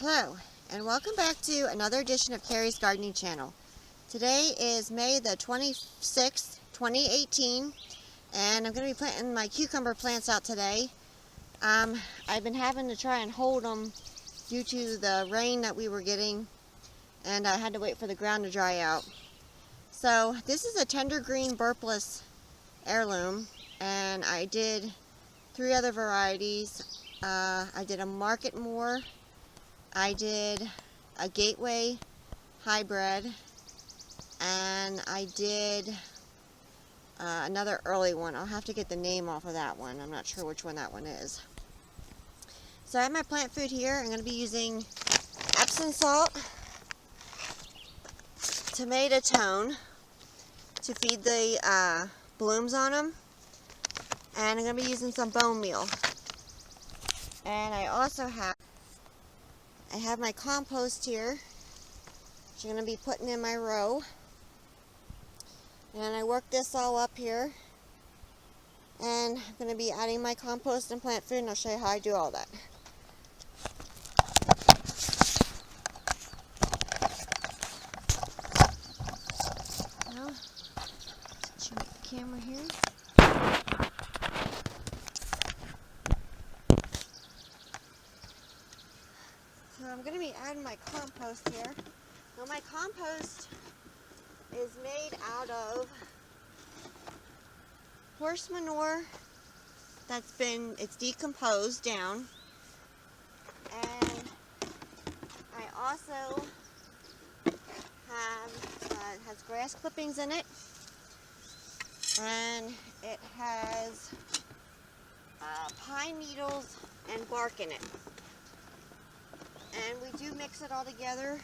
Hello, and welcome back to another edition of Carrie's Gardening Channel. Today is May the 26th, 2018, and I'm going to be planting my cucumber plants out today. I've been having to try and hold them due to the rain that we were getting, and I had to wait for the ground to dry out. So this is a tender green burpless heirloom, and I did 3 other varieties. I did a market moor, I did a gateway hybrid, and I did another early one. I'll have to get the name off of that one. I'm not sure which one that one is. So I have my plant food here. I'm going to be using Epsom salt, tomato tone to feed the blooms on them, and I'm going to be using some bone meal. And I also have my compost here, which I'm going to be putting in my row. And I worked this all up here. And I'm going to be adding my compost and plant food, and I'll show you how I do all that. Now, situation the camera here. So I'm going to be adding my compost here. Now my compost is made out of horse manure it's decomposed down, and I also have it has grass clippings in it, and it has pine needles and bark in it. And we do mix it all together.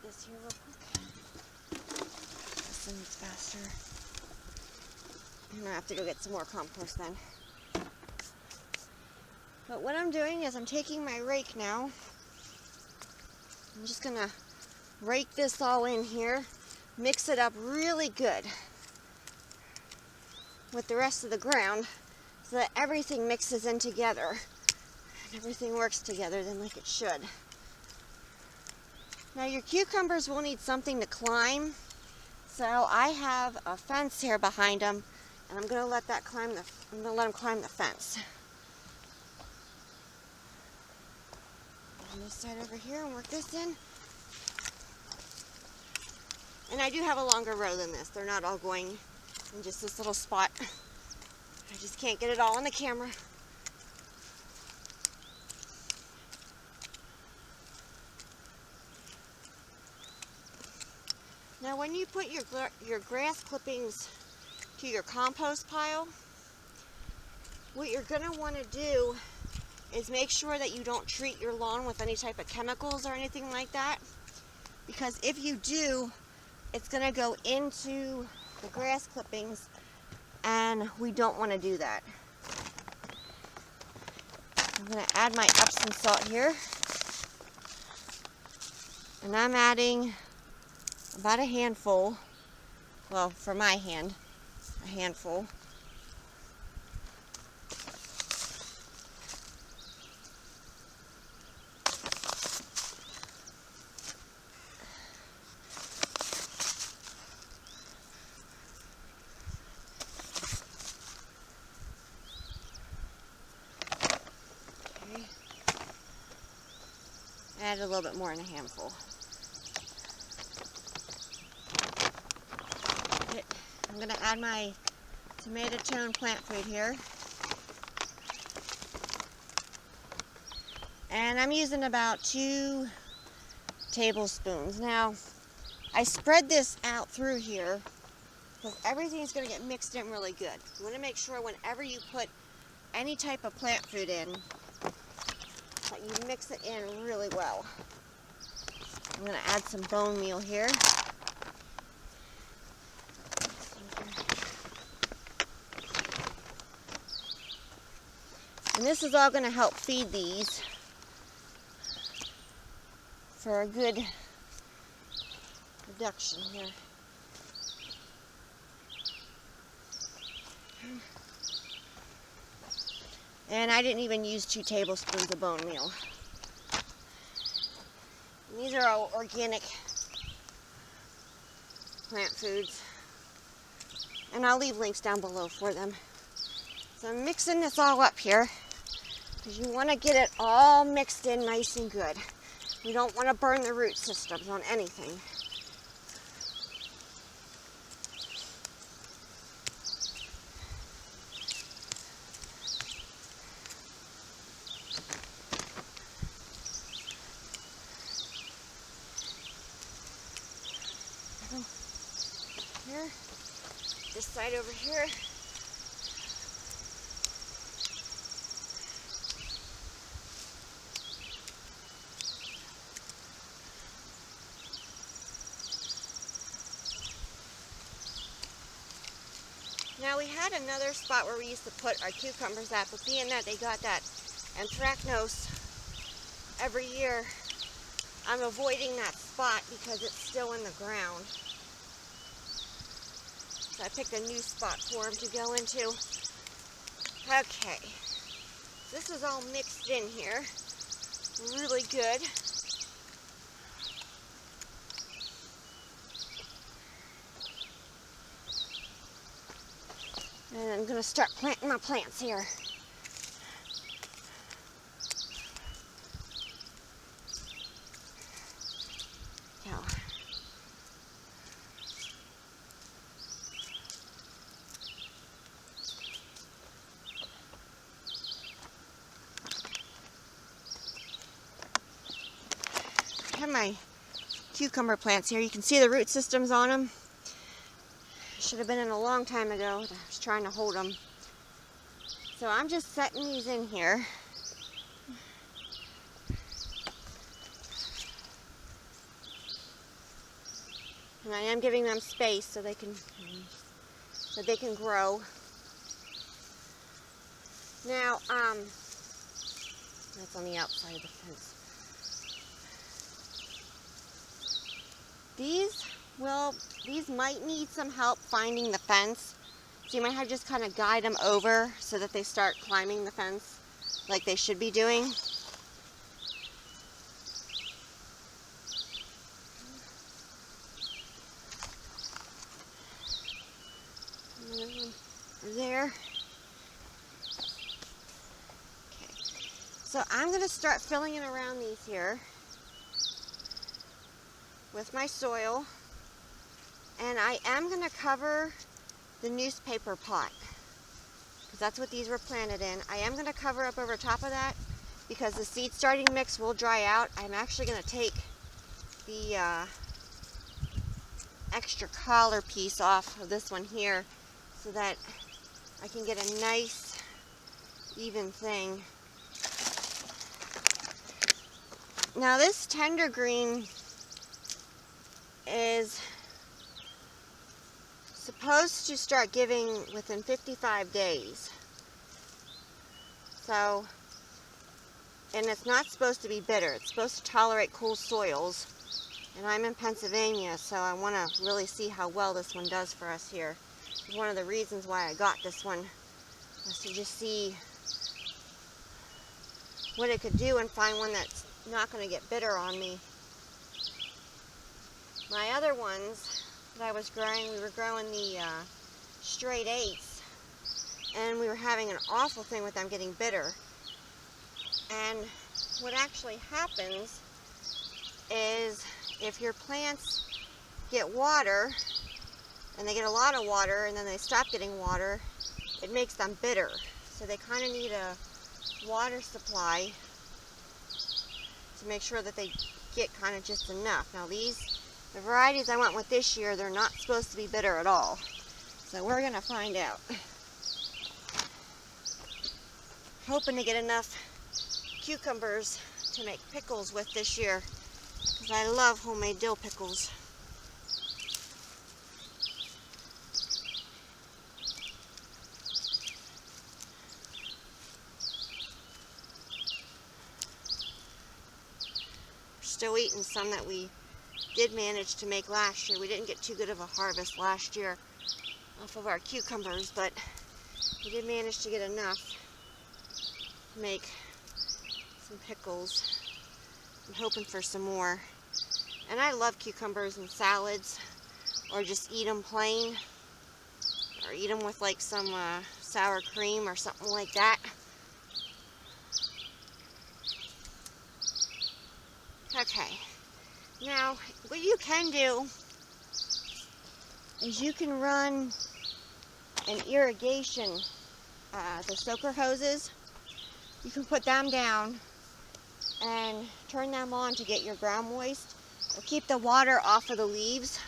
This here real quick. This one is faster. And I have to go get some more compost then. But what I'm doing is I'm taking my rake now. I'm just going to rake this all in here, mix it up really good with the rest of the ground so that everything mixes in together and everything works together then like it should. Now your cucumbers will need something to climb, so I have a fence here behind them, and I'm going to let them climb the fence. This side over here and work this in. And I do have a longer row than this. They're not all going in just this little spot. I just can't get it all on the camera. Now when you put your grass clippings to your compost pile, what you're going to want to do is make sure that you don't treat your lawn with any type of chemicals or anything like that, because if you do, it's going to go into the grass clippings, and we don't want to do that. I'm going to add my Epsom salt here, and I'm adding about a handful, well, for my hand, a handful. Add a little bit more in a handful. I'm going to add my tomato tone plant food here. And I'm using about 2 tablespoons. Now, I spread this out through here because everything's going to get mixed in really good. You want to make sure whenever you put any type of plant food in, that you mix it in really well. I'm going to add some bone meal here. And this is all going to help feed these for a good reduction here. And I didn't even use 2 tablespoons of bone meal. And these are all organic plant foods. And I'll leave links down below for them. So I'm mixing this all up here because you want to get it all mixed in nice and good. We don't want to burn the root systems on anything. Here, this side over here. Now we had another spot where we used to put our cucumbers at, but being that they got that anthracnose every year, I'm avoiding that spot because it's still in the ground. So I picked a new spot for them to go into. Okay, this is all mixed in here, really good. And I'm going to start planting my plants here. Go. I have my cucumber plants here. You can see the root systems on them. Should have been in a long time ago. I was trying to hold them. So I'm just setting these in here. And I am giving them space so they can grow. Now, that's on the outside of the fence. These might need some help finding the fence. So you might have to just kind of guide them over so that they start climbing the fence like they should be doing. Another one there. Okay. So I'm going to start filling in around these here with my soil. And I am going to cover the newspaper pot because that's what these were planted in. I am going to cover up over top of that because the seed starting mix will dry out. I'm actually going to take the extra collar piece off of this one here so that I can get a nice even thing. Now this tender green is supposed to start giving within 55 days. So, and it's not supposed to be bitter. It's supposed to tolerate cool soils. And I'm in Pennsylvania, so I want to really see how well this one does for us here. It's one of the reasons why I got this one, was to just see what it could do and find one that's not going to get bitter on me. My other ones that I was growing, we were growing the straight 8s, and we were having an awful thing with them getting bitter. And what actually happens is if your plants get water, and they get a lot of water, and then they stop getting water, it makes them bitter. So they kind of need a water supply to make sure that they get kind of just enough. Now the varieties I went with this year, they're not supposed to be bitter at all. So we're going to find out. Hoping to get enough cucumbers to make pickles with this year, because I love homemade dill pickles. We're still eating some that we did manage to make last year. We didn't get too good of a harvest last year off of our cucumbers, but we did manage to get enough to make some pickles. I'm hoping for some more. And I love cucumbers in salads, or just eat them plain, or eat them with like some sour cream or something like that. Okay, now what you can do is you can run an irrigation, the soaker hoses. You can put them down and turn them on to get your ground moist. It'll keep the water off of the leaves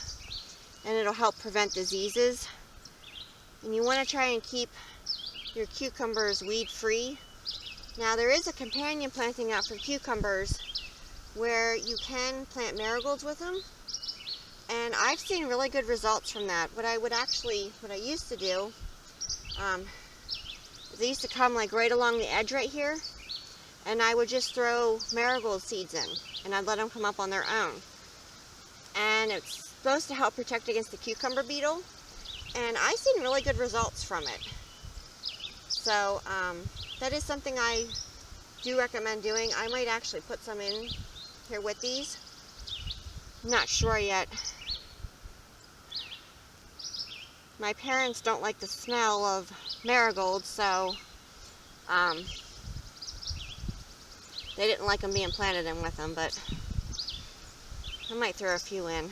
and it'll help prevent diseases. And you want to try and keep your cucumbers weed free. Now there is a companion planting out for cucumbers where you can plant marigolds with them, and I've seen really good results from that. What I used to do, they used to come like right along the edge right here, and I would just throw marigold seeds in, and I'd let them come up on their own. And it's supposed to help protect against the cucumber beetle, and I've seen really good results from it. So that is something I do recommend doing. I might actually put some in here with these. I'm not sure yet. My parents don't like the smell of marigolds, so they didn't like them being planted in with them, but I might throw a few in.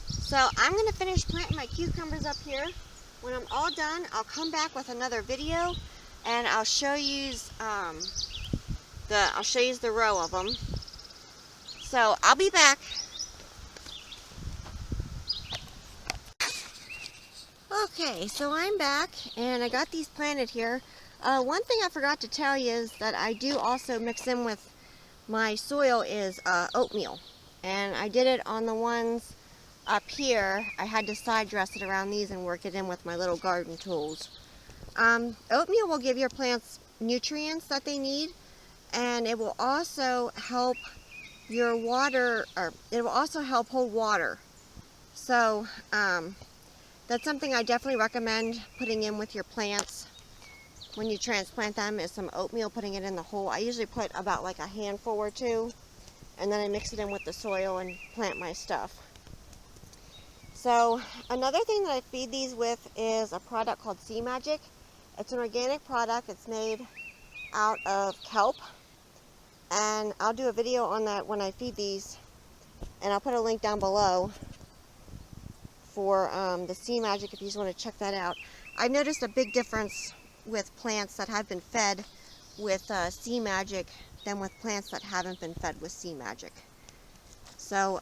So I'm going to finish planting my cucumbers up here. When I'm all done, I'll come back with another video, and I'll show you the row of them. So I'll be back. Okay, so I'm back, and I got these planted here. One thing I forgot to tell you is that I do also mix in with my soil is oatmeal, and I did it on the ones up here. I had to side dress it around these and work it in with my little garden tools. Oatmeal will give your plants nutrients that they need, and it will also help your water, or it will also help hold water. So that's something I definitely recommend putting in with your plants when you transplant them, is some oatmeal, putting it in the hole. I usually put about like a handful or two, and then I mix it in with the soil and plant my stuff. So another thing that I feed these with is a product called Sea Magic. It's an organic product. It's made out of kelp, and I'll do a video on that when I feed these, and I'll put a link down below for the Sea Magic if you just want to check that out. I've noticed a big difference with plants that have been fed with Sea Magic than with plants that haven't been fed with Sea Magic. So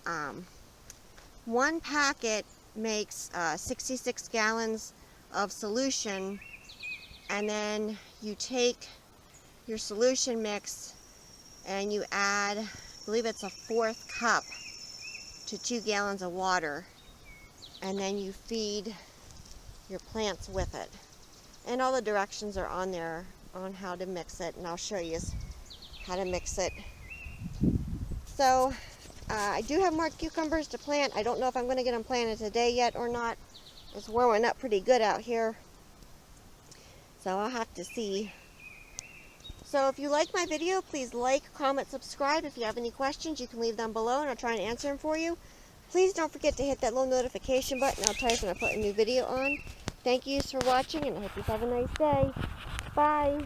one packet makes 66 gallons of solution, and then you take your solution mix and you add, I believe it's a 1/4 cup to 2 gallons of water, and then you feed your plants with it. And all the directions are on there on how to mix it, and I'll show you how to mix it. So I do have more cucumbers to plant. I don't know if I'm going to get them planted today yet or not. It's warming up pretty good out here, so I'll have to see. So if you like my video, please like, comment, subscribe. If you have any questions, you can leave them below, and I'll try and answer them for you. Please don't forget to hit that little notification button. I'll tell you when I put a new video on. Thank you for watching, and I hope you have a nice day. Bye.